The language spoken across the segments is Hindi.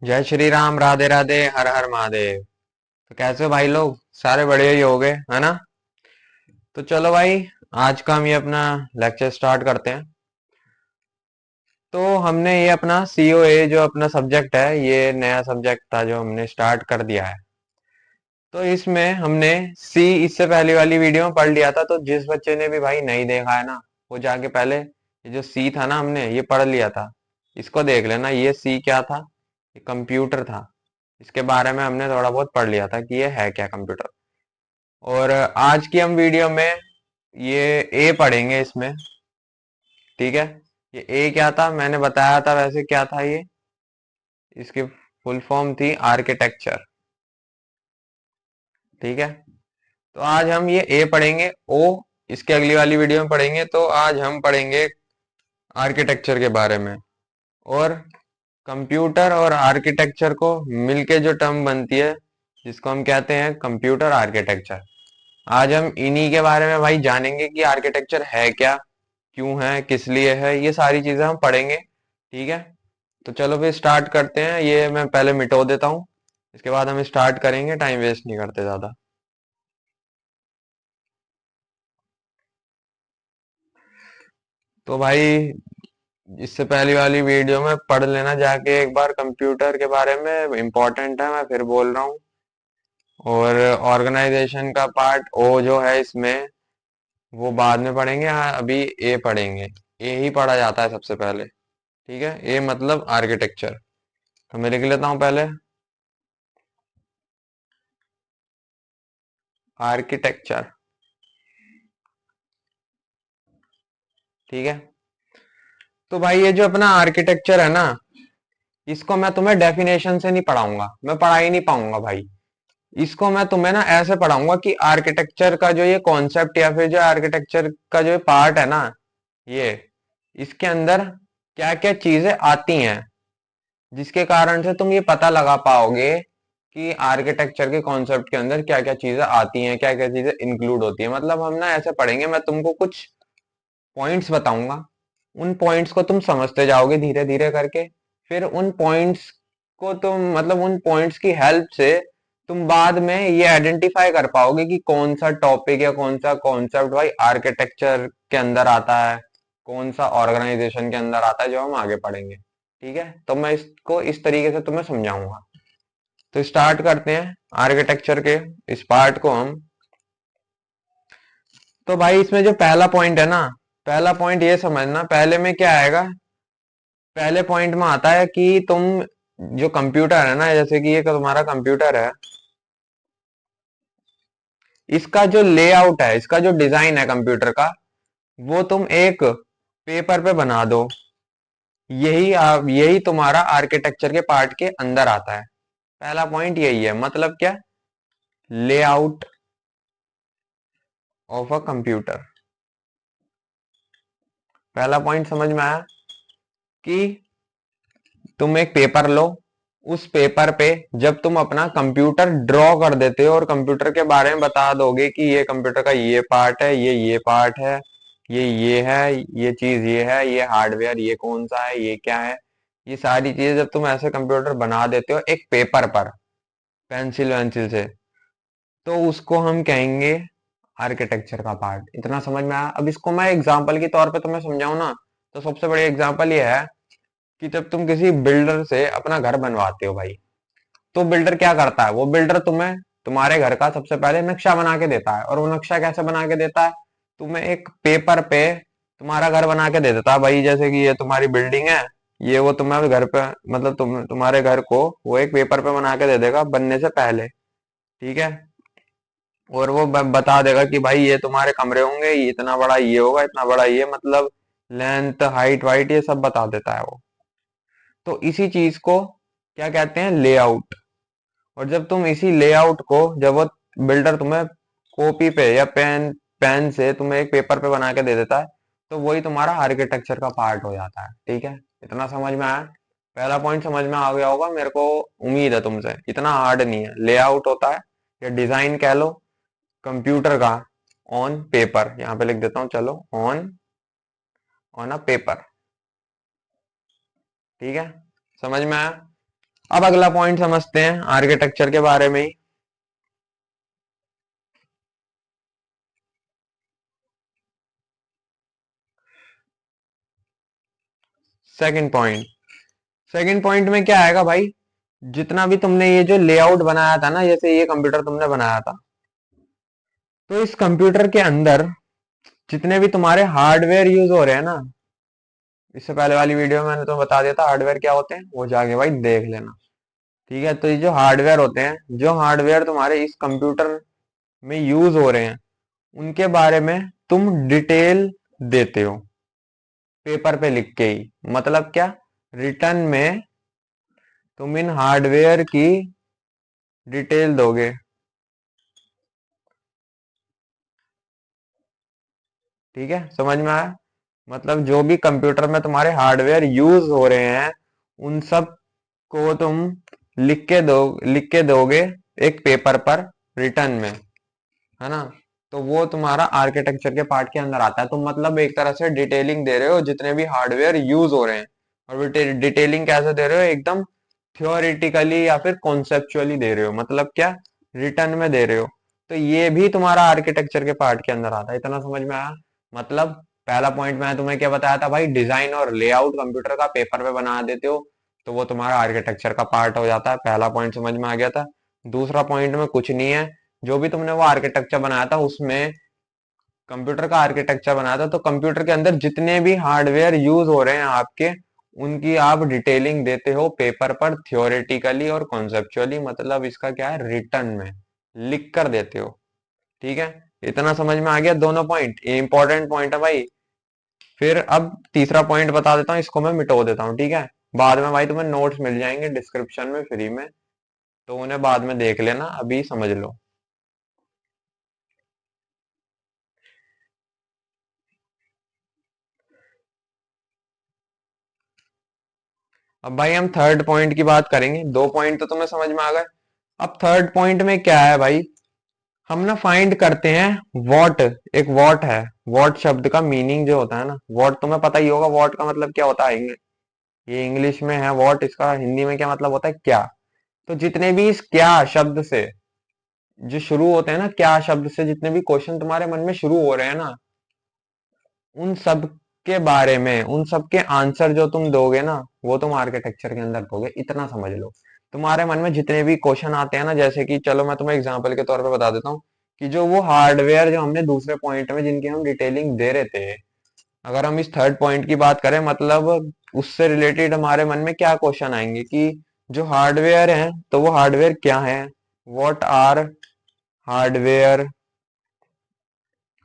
जय श्री राम, राधे राधे, हर हर महादेव। तो कैसे हो भाई लोग? सारे बढ़िया ही हो गए, है ना? तो चलो भाई, आज का हम ये अपना लेक्चर स्टार्ट करते हैं। तो हमने ये अपना COA जो अपना सब्जेक्ट है, ये नया सब्जेक्ट था जो हमने स्टार्ट कर दिया है। तो इसमें हमने सी इससे पहले वाली वीडियो में पढ़ लिया था। तो जिस बच्चे ने भी भाई नहीं देखा है ना, वो जाके पहले ये जो सी था ना, हमने ये पढ़ लिया था, इसको देख लेना। ये सी क्या था? ये कंप्यूटर था। इसके बारे में हमने थोड़ा बहुत पढ़ लिया था कि ये है क्या कंप्यूटर। और आज की हम वीडियो में ये ए पढ़ेंगे इसमें। ठीक है। ये ए क्या था मैंने बताया था, वैसे क्या था ये? इसकी फुल फॉर्म थी आर्किटेक्चर। ठीक है। तो आज हम ये ए पढ़ेंगे। ओ इसके अगली वाली वीडियो में पढ़ेंगे। तो आज हम पढ़ेंगे आर्किटेक्चर के बारे में। और कंप्यूटर और आर्किटेक्चर को मिलके जो टर्म बनती है, जिसको हम कहते हैं कंप्यूटर आर्किटेक्चर। आज हम इन्हीं के बारे में भाई जानेंगे कि आर्किटेक्चर है क्या, क्यों है, किस लिए है, ये सारी चीजें हम पढ़ेंगे। ठीक है। तो चलो फिर स्टार्ट करते हैं। ये मैं पहले मिटो देता हूँ, इसके बाद हम स्टार्ट करेंगे। टाइम वेस्ट नहीं करते ज्यादा। तो भाई, इससे पहली वाली वीडियो में पढ़ लेना जाके एक बार कंप्यूटर के बारे में, इम्पोर्टेंट है, मैं फिर बोल रहा हूँ। और ऑर्गेनाइजेशन का पार्ट ओ जो है इसमें, वो बाद में पढ़ेंगे। हाँ, अभी ए पढ़ेंगे। ए ही पढ़ा जाता है सबसे पहले। ठीक है। ए मतलब आर्किटेक्चर। तो मैं लिख लेता हूँ पहले आर्किटेक्चर। ठीक है। तो भाई ये जो अपना आर्किटेक्चर है ना, इसको मैं तुम्हें डेफिनेशन से नहीं पढ़ाऊंगा, मैं पढ़ा ही नहीं पाऊंगा भाई। इसको मैं तुम्हें ना ऐसे पढ़ाऊंगा कि आर्किटेक्चर का जो ये कॉन्सेप्ट या फिर जो आर्किटेक्चर का जो पार्ट है ना, ये इसके अंदर क्या क्या चीजें आती हैं, जिसके कारण से तुम ये पता लगा पाओगे कि आर्किटेक्चर के कॉन्सेप्ट के अंदर क्या क्या चीजें आती हैं, क्या क्या चीजें इंक्लूड होती हैं। मतलब हम ना ऐसे पढ़ेंगे, मैं तुमको कुछ पॉइंट्स बताऊंगा, उन पॉइंट्स को तुम समझते जाओगे धीरे धीरे करके। फिर उन पॉइंट्स को तुम, मतलब उन पॉइंट्स की हेल्प से तुम बाद में ये आइडेंटिफाई कर पाओगे कि कौन सा टॉपिक या कौन सा कॉन्सेप्ट भाई आर्किटेक्चर के अंदर आता है, कौन सा ऑर्गेनाइजेशन के अंदर आता है, जो हम आगे पढ़ेंगे। ठीक है। तो मैं इसको इस तरीके से तुम्हें समझाऊंगा। तो स्टार्ट करते हैं आर्किटेक्चर के इस पार्ट को हम। तो भाई इसमें जो पहला पॉइंट है ना, पहला पॉइंट ये समझना, पहले में क्या आएगा। पहले पॉइंट में आता है कि तुम जो कंप्यूटर है ना, जैसे कि ये तुम्हारा कंप्यूटर है, इसका जो लेआउट है, इसका जो डिजाइन है कंप्यूटर का, वो तुम एक पेपर पे बना दो। यही तुम्हारा आर्किटेक्चर के पार्ट के अंदर आता है। पहला पॉइंट यही है। मतलब क्या? Layout of a computer. पहला पॉइंट समझ में आया कि तुम एक पेपर लो, उस पेपर पे जब तुम अपना कंप्यूटर ड्रॉ कर देते हो और कंप्यूटर के बारे में बता दोगे कि ये कंप्यूटर का ये पार्ट है, ये पार्ट है, ये है, ये चीज ये है, ये हार्डवेयर ये कौन सा है, ये क्या है, ये सारी चीजें जब तुम ऐसे कंप्यूटर बना देते हो एक पेपर पर, पेंसिल वेंसिल से, तो उसको हम कहेंगे आर्किटेक्चर का पार्ट। इतना समझ में आया? अब इसको मैं एग्जाम्पल के तौर पे तुम्हें समझाऊं ना, तो सबसे बड़ी एग्जाम्पल ये है कि जब तुम किसी बिल्डर से अपना घर बनवाते हो भाई, तो बिल्डर क्या करता है? वो बिल्डर तुम्हें तुम्हारे घर का सबसे पहले नक्शा बना के देता है। और वो नक्शा कैसे बना के देता है? तुम्हें एक पेपर पे तुम्हारा घर बना के दे देता है भाई। जैसे कि ये तुम्हारी बिल्डिंग है, ये वो तुम्हारे घर पे, मतलब तुम्हारे घर को वो एक पेपर पे बना के दे देगा बनने से पहले। ठीक है। और वो बता देगा कि भाई ये तुम्हारे कमरे होंगे, ये इतना बड़ा ये होगा, इतना बड़ा ये, मतलब लेंथ हाइट वाइट ये सब बता देता है वो। तो इसी चीज को क्या कहते हैं? लेआउट। और जब तुम इसी लेआउट को, जब वो बिल्डर तुम्हें कॉपी पे या पेन पेन से तुम्हें एक पेपर पे बना के दे देता है, तो वही तुम्हारा आर्किटेक्चर का पार्ट हो जाता है। ठीक है। इतना समझ में आया? पहला पॉइंट समझ में आ गया होगा, मेरे को उम्मीद है तुमसे। इतना हार्ड नहीं है। लेआउट होता है या डिजाइन कह लो कंप्यूटर का ऑन पेपर। यहाँ पे लिख देता हूँ, चलो, ऑन ऑन अ पेपर। ठीक है। समझ में आया? अब अगला पॉइंट समझते हैं आर्किटेक्चर के बारे में ही। सेकंड पॉइंट, सेकंड पॉइंट में क्या आएगा भाई, जितना भी तुमने ये जो लेआउट बनाया था ना, जैसे ये कंप्यूटर तुमने बनाया था, तो इस कंप्यूटर के अंदर जितने भी तुम्हारे हार्डवेयर यूज हो रहे हैं ना, इससे पहले वाली वीडियो में मैंने तुम्हें बता दिया था हार्डवेयर क्या होते हैं, वो जाके भाई देख लेना। ठीक है, तो ये जो हार्डवेयर होते हैं, जो हार्डवेयर तुम्हारे इस कंप्यूटर में यूज हो रहे हैं, उनके बारे में तुम डिटेल देते हो पेपर पे लिख के ही। मतलब क्या, रिटर्न में तुम इन हार्डवेयर की डिटेल दोगे। ठीक है, समझ में आया? मतलब जो भी कंप्यूटर में तुम्हारे हार्डवेयर यूज हो रहे हैं, उन सब को तुम लिख के दोगे एक पेपर पर रिटर्न में, है ना? तो वो तुम्हारा आर्किटेक्चर के पार्ट के अंदर आता है। तुम मतलब एक तरह से डिटेलिंग दे रहे हो जितने भी हार्डवेयर यूज हो रहे हैं। और वो डिटेलिंग कैसे दे रहे हो, एकदम थियोरिटिकली या फिर कॉन्सेप्चुअली दे रहे हो। मतलब क्या, रिटर्न में दे रहे हो। तो ये भी तुम्हारा आर्किटेक्चर के पार्ट के अंदर आता है। इतना समझ में आया? मतलब पहला पॉइंट मैंने तुम्हें क्या बताया था भाई, डिजाइन और लेआउट कंप्यूटर का पेपर पे बना देते हो, तो वो तुम्हारा आर्किटेक्चर का पार्ट हो जाता है। पहला पॉइंट समझ में आ गया था। दूसरा पॉइंट में कुछ नहीं है, जो भी तुमने वो आर्किटेक्चर बनाया था, उसमें कंप्यूटर का आर्किटेक्चर बनाया था, तो कंप्यूटर के अंदर जितने भी हार्डवेयर यूज हो रहे हैं आपके, उनकी आप डिटेलिंग देते हो पेपर पर, थियोरेटिकली और कॉन्सेप्चुअली। मतलब इसका क्या है, रिटर्न में लिख कर देते हो। ठीक है, इतना समझ में आ गया? दोनों पॉइंट इंपॉर्टेंट पॉइंट है भाई। फिर अब तीसरा पॉइंट बता देता हूँ, इसको मैं मिटो देता हूँ। ठीक है, बाद में भाई तुम्हें नोट्स मिल जाएंगे डिस्क्रिप्शन में फ्री में, तो उन्हें बाद में देख लेना, अभी समझ लो। अब भाई हम थर्ड पॉइंट की बात करेंगे। दो पॉइंट तो तुम्हें समझ में आ गए। अब थर्ड पॉइंट में क्या है भाई, हम ना फाइंड करते हैं वॉट। एक वॉट है, वॉट शब्द का मीनिंग जो होता है ना, वॉट तुम्हें पता ही होगा, वॉट का मतलब क्या होता है। ये इंग्लिश में है वॉट, इसका हिंदी में क्या मतलब होता है, क्या। तो जितने भी इस क्या शब्द से जो शुरू होते हैं ना, क्या शब्द से जितने भी क्वेश्चन तुम्हारे मन में शुरू हो रहे हैं ना, उन सब के बारे में, उन सब के आंसर जो तुम दोगे ना, वो तुम आर्किटेक्चर के अंदर दोगे। इतना समझ लो। तुम्हारे मन में जितने भी क्वेश्चन आते हैं ना, जैसे कि चलो मैं तुम्हें एग्जांपल के तौर पे बता देता हूँ, कि जो वो हार्डवेयर जो हमने दूसरे पॉइंट में जिनकी हम डिटेलिंग दे रहे थे, अगर हम इस थर्ड पॉइंट की बात करें, मतलब उससे रिलेटेड हमारे मन में क्या क्वेश्चन आएंगे कि जो हार्डवेयर है, तो वो हार्डवेयर क्या है, व्हाट आर हार्डवेयर,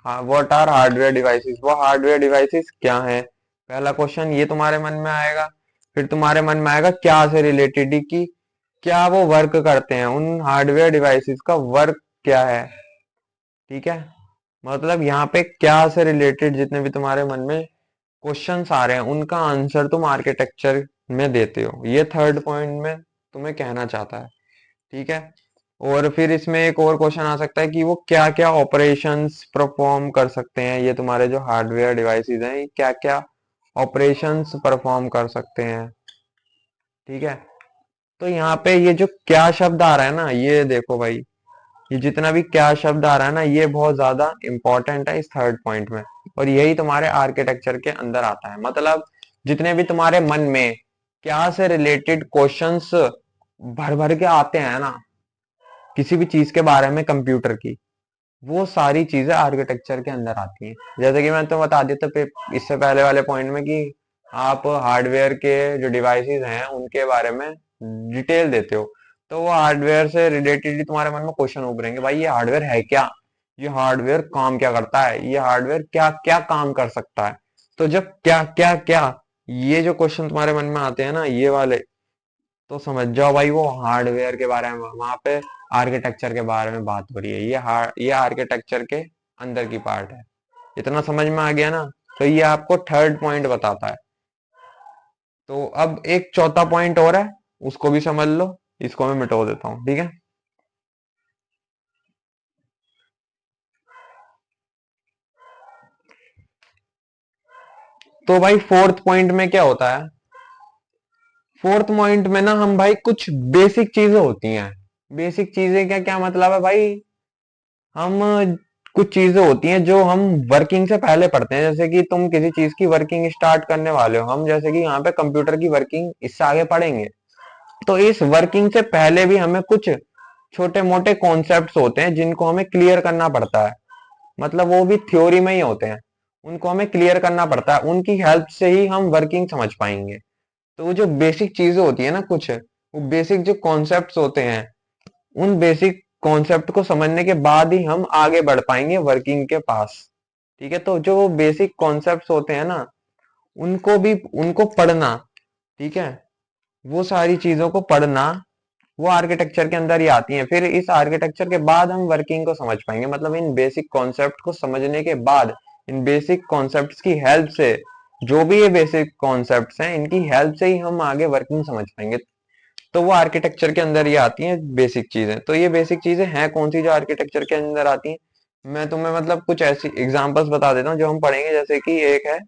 हाँ, व्हाट आर हार्डवेयर डिवाइसेस, वो हार्डवेयर डिवाइसेस क्या है, पहला क्वेश्चन ये तुम्हारे मन में आएगा। फिर तुम्हारे मन में आएगा क्या से रिलेटेड, कि क्या वो वर्क करते हैं, उन हार्डवेयर डिवाइसेस का वर्क क्या है। ठीक है, मतलब यहाँ पे क्या से रिलेटेड जितने भी तुम्हारे मन में क्वेश्चंस आ रहे हैं, उनका आंसर तुम आर्किटेक्चर में देते हो। ये थर्ड पॉइंट में तुम्हें कहना चाहता है। ठीक है, और फिर इसमें एक और क्वेश्चन आ सकता है कि वो क्या क्या ऑपरेशंस परफॉर्म कर सकते हैं, ये तुम्हारे जो हार्डवेयर डिवाइसेस हैं, ये क्या क्या ऑपरेशंस परफॉर्म कर सकते हैं। ठीक है, तो यहाँ पे ये जो क्या शब्द आ रहा है ना, ये देखो भाई, ये जितना भी क्या शब्द आ रहा है ना, ये बहुत ज्यादा इंपॉर्टेंट है इस थर्ड पॉइंट में। और यही तुम्हारे आर्किटेक्चर के अंदर आता है। मतलब जितने भी तुम्हारे मन में क्या से रिलेटेड क्वेश्चंस भर भर के आते हैं ना, किसी भी चीज के बारे में कंप्यूटर की, वो सारी चीजें आर्किटेक्चर के अंदर आती हैं। जैसे कि मैं तो बता देता इससे पहले वाले पॉइंट में कि आप हार्डवेयर के जो डिवाइसेस हैं उनके बारे में डिटेल देते हो, तो वो हार्डवेयर से रिलेटेड तुम्हारे मन में क्वेश्चन उभरेंगे, भाई ये हार्डवेयर है क्या, ये हार्डवेयर काम क्या करता है, ये हार्डवेयर क्या क्या काम कर सकता है। तो जब क्या क्या क्या ये जो क्वेश्चन तुम्हारे मन में आते हैं ना, ये वाले, तो समझ जाओ भाई वो हार्डवेयर के बारे में, वहां पे आर्किटेक्चर के बारे में बात हो रही है। ये आर्किटेक्चर के अंदर की पार्ट है। इतना समझ में आ गया ना? तो ये आपको थर्ड पॉइंट बताता है। तो अब एक चौथा पॉइंट और है, उसको भी समझ लो। इसको मैं मिटो देता हूँ, ठीक है। तो भाई फोर्थ पॉइंट में क्या होता है, फोर्थ पॉइंट में ना हम भाई कुछ बेसिक चीजें होती हैं। बेसिक चीजें क्या क्या मतलब है भाई, हम कुछ चीजें होती हैं जो हम वर्किंग से पहले पढ़ते हैं। जैसे कि तुम किसी चीज की वर्किंग स्टार्ट करने वाले हो, हम जैसे कि यहाँ पे कंप्यूटर की वर्किंग इससे आगे पढ़ेंगे, तो इस वर्किंग से पहले भी हमें कुछ छोटे मोटे कॉन्सेप्ट्स होते हैं जिनको हमें क्लियर करना पड़ता है। मतलब वो भी थ्योरी में ही होते हैं, उनको हमें क्लियर करना पड़ता है, उनकी हेल्प से ही हम वर्किंग समझ पाएंगे। तो वो जो बेसिक चीजें होती है ना, कुछ वो बेसिक जो कॉन्सेप्ट्स होते हैं, उन बेसिक कॉन्सेप्ट को समझने के बाद ही हम आगे बढ़ पाएंगे वर्किंग के पास। ठीक है, तो जो बेसिक कॉन्सेप्ट्स होते हैं ना, उनको भी उनको पढ़ना, ठीक है, वो सारी चीजों को पढ़ना, वो आर्किटेक्चर के अंदर ही आती हैं। फिर इस आर्किटेक्चर के बाद हम वर्किंग को समझ पाएंगे। मतलब इन बेसिक कॉन्सेप्ट को समझने के बाद, इन बेसिक कॉन्सेप्ट्स की हेल्प से, जो भी ये बेसिक कॉन्सेप्ट्स हैं इनकी हेल्प से ही हम आगे वर्किंग समझ पाएंगे। तो वो आर्किटेक्चर के अंदर ही आती हैं बेसिक चीजें। तो ये बेसिक चीजें हैं कौन सी जो आर्किटेक्चर के अंदर आती हैं, मैं तुम्हें मतलब कुछ ऐसी एग्जांपल्स बता देता हूँ जो हम पढ़ेंगे। जैसे कि एक है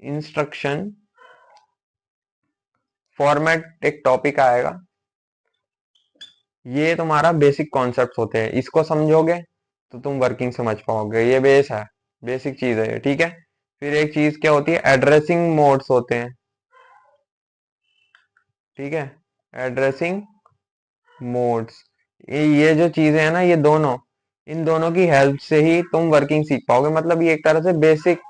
इंस्ट्रक्शन फॉर्मेट, एक टॉपिक आएगा, ये तुम्हारा बेसिक कॉन्सेप्ट होते हैं, इसको समझोगे तो तुम वर्किंग समझ पाओगे। ये बेस है, बेसिक चीज है ये, ठीक है। फिर एक चीज क्या होती है, एड्रेसिंग मोड्स होते हैं, ठीक है, एड्रेसिंग मोड्स। ये जो चीजें हैं ना, ये दोनों, इन दोनों की हेल्प से ही तुम वर्किंग सीख पाओगे। मतलब ये एक तरह से बेसिक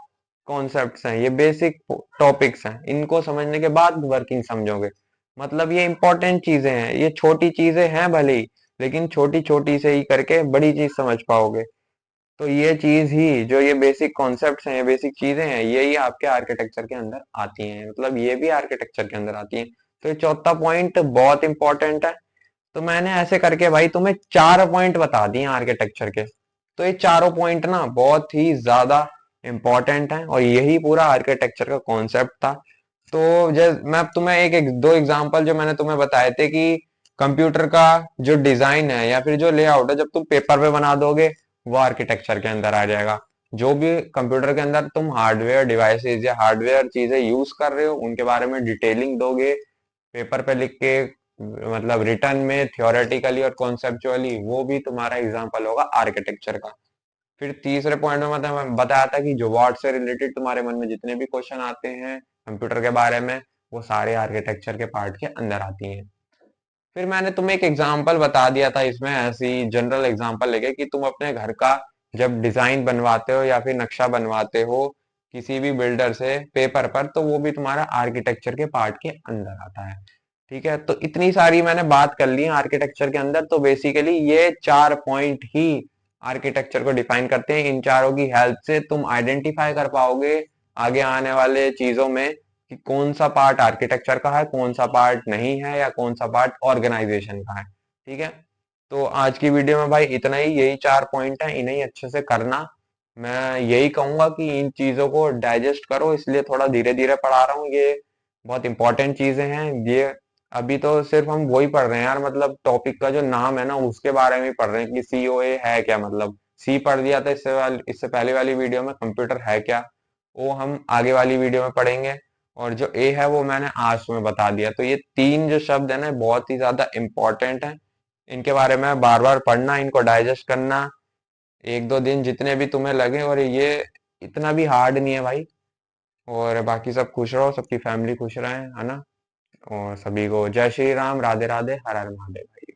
कॉन्सेप्ट्स हैं, ये बेसिक टॉपिक्स हैं, इनको समझने के बाद वर्किंग समझोगे। मतलब ये इंपॉर्टेंट चीजें हैं, ये छोटी चीजें हैं भले ही, लेकिन छोटी छोटी से ही करके बड़ी चीज समझ पाओगे। तो ये चीज ही, जो ये बेसिक कॉन्सेप्ट्स हैं, ये बेसिक चीजें हैं, यही आपके आर्किटेक्चर के अंदर आती हैं। मतलब ये भी आर्किटेक्चर के अंदर आती हैं। तो ये चौथा पॉइंट बहुत इंपॉर्टेंट है। तो मैंने ऐसे करके भाई तुम्हें 4 पॉइंट बता दिए आर्किटेक्चर के। तो ये चारों पॉइंट ना बहुत ही ज्यादा इंपॉर्टेंट है, और यही पूरा आर्किटेक्चर का कॉन्सेप्ट था। तो जैसे मैं अब तुम्हें दो एग्जांपल जो मैंने तुम्हें बताए थे कि कंप्यूटर का जो डिजाइन है या फिर जो लेआउट है, जब तुम पेपर पे बना दोगे वो आर्किटेक्चर के अंदर आ जाएगा। जो भी कंप्यूटर के अंदर तुम हार्डवेयर डिवाइसेज या हार्डवेयर चीजें यूज कर रहे हो, उनके बारे में डिटेलिंग दोगे पेपर पे लिख के, मतलब रिटर्न में थियोरेटिकली और कॉन्सेप्चुअली, वो भी तुम्हारा एग्जांपल होगा आर्किटेक्चर का। फिर तीसरे पॉइंट में मतलब मैं बताया था कि जो वाट से रिलेटेड तुम्हारे मन में जितने भी क्वेश्चन आते हैं कंप्यूटर के बारे में, वो सारे आर्किटेक्चर के पार्ट के अंदर आती हैं। फिर मैंने तुम्हें एक एग्जांपल बता दिया था इसमें, ऐसी जनरल एग्जांपल लेके, कि तुम अपने घर का जब डिजाइन बनवाते हो या फिर नक्शा बनवाते हो किसी भी बिल्डर से पेपर पर, तो वो भी तुम्हारा आर्किटेक्चर के पार्ट के अंदर आता है। ठीक है, तो इतनी सारी मैंने बात कर ली आर्किटेक्चर के अंदर। तो बेसिकली ये 4 पॉइंट ही आर्किटेक्चर को डिफाइन करते हैं। इन चारों की हेल्प से तुम आइडेंटिफाई कर पाओगे आगे आने वाले चीजों में कि कौन सा पार्ट आर्किटेक्चर का है, कौन सा पार्ट नहीं है, या कौन सा पार्ट ऑर्गेनाइजेशन का है। ठीक है, तो आज की वीडियो में भाई इतना ही, यही 4 पॉइंट है, इन्हें अच्छे से करना। मैं यही कहूंगा कि इन चीजों को डाइजेस्ट करो, इसलिए थोड़ा धीरे धीरे पढ़ा रहा हूँ। ये बहुत इंपॉर्टेंट चीजें हैं ये। अभी तो सिर्फ हम वही पढ़ रहे हैं यार, मतलब टॉपिक का जो नाम है ना उसके बारे में ही पढ़ रहे हैं कि सीओए है क्या। मतलब सी पढ़ दिया था इससे पहले वाली वीडियो में, कंप्यूटर है क्या वो हम आगे वाली वीडियो में पढ़ेंगे। और जो ए है वो मैंने आज तुम्हें बता दिया। तो ये तीन जो शब्द है ना बहुत ही ज्यादा इंपॉर्टेंट है, इनके बारे में बार बार पढ़ना, इनको डाइजेस्ट करना, 1-2 दिन जितने भी तुम्हें लगे। और ये इतना भी हार्ड नहीं है भाई। और बाकी सब खुश रहो, सबकी फैमिली खुश रहे, है ना। और सभी को जय श्री राम, राधे राधे, हर हर महादेव भाई।